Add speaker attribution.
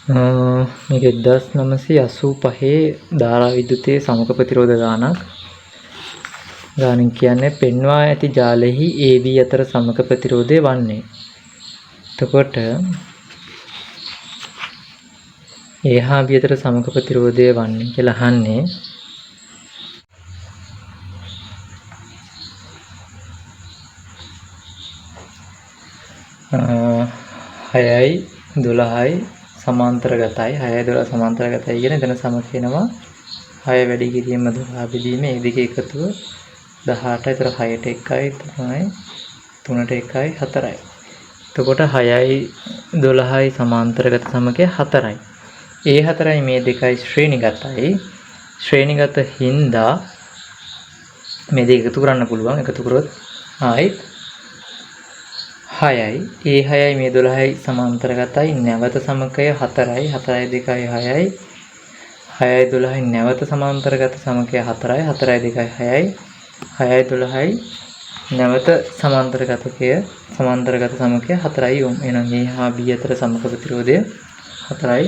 Speaker 1: මේක 1985 ධාරා විද්‍යුතයේ සමක ප්‍රතිරෝධ ගානක් කියන්නේ පෙන්වා ඇති ජාලෙහි AB අතර සමක ප්‍රතිරෝධය වන්නේ. එතකොට A හා B අතර සමක ප්‍රතිරෝධය වන්නේ කියලා අහන්නේ 6යි 12යි සමාන්තරගතයි 6යි 12 සමාන්තරගතයි කියන එතන සම කියනවා 6 වැඩි කිරීම 12 බෙදීම මේ දෙක එකතුව 18යි. ඒතර 6ට 1යි 3යි 3ට 1යි 4යි. එතකොට 6යි 12යි සමාන්තරගත සමකය 4යි. ඒ 4යි මේ දෙකයි ශ්‍රේණිගතයි. ශ්‍රේණිගත හින්දා මේ දෙක එකතු කරන්න පුළුවන්. එකතු කරොත් ආයිත් 6යි. ඒ 6යි මේ 12යි සමාන්තරගතයි. නැවත සමකය 4යි. 4යි 2යි 6යි. 6යි 12යි නැවත සමාන්තරගත සමකය 4යි. 4යි 2යි 6යි. 6යි 12යි නැවත සමාන්තරගත සමකය 4යි. එහෙනම් A හා B අතර සමක ප්‍රතිරෝධය 4යි.